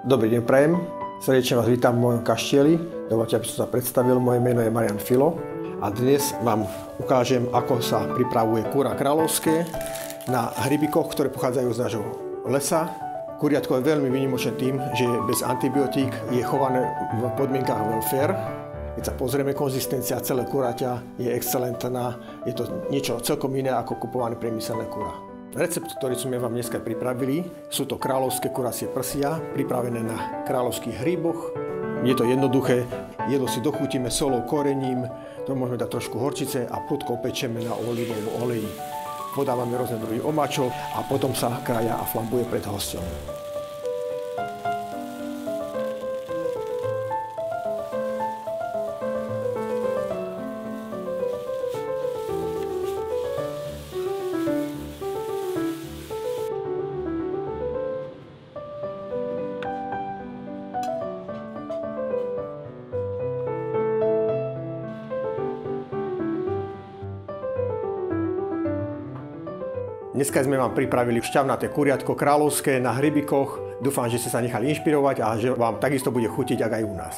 Dobrý deň prajem, srdečne vás vítam v mojom kaštieli. Dovoľte, aby som sa predstavil, moje meno je Marian Filo a dnes vám ukážem, ako sa pripravuje kúra kráľovské na hrybikoch, ktoré pochádzajú z nášho lesa. Kuriatko je veľmi výnimočné tým, že je bez antibiotík, je chované v podmienkach welfare. Keď sa pozrieme, konzistencia celé kuraťa je excelentná, je to niečo celkom iné ako kupované priemyselné kura. Recept, ktorý sme vám dneska pripravili, sú to kráľovské kuracie prsia, pripravené na kráľovských hríboch. Je to jednoduché, jedlo si dochutíme solou, korením, to môžeme dať trošku horčice a prudko pečeme na olivovom oleji. Podávame rôzne druhy omáčov a potom sa krája a flambuje pred hosťom. Dneska sme vám pripravili šťavnaté kuriatko kráľovské na hrybikoch. Dúfam, že ste sa nechali inšpirovať a že vám takisto bude chutiť, ako aj u nás.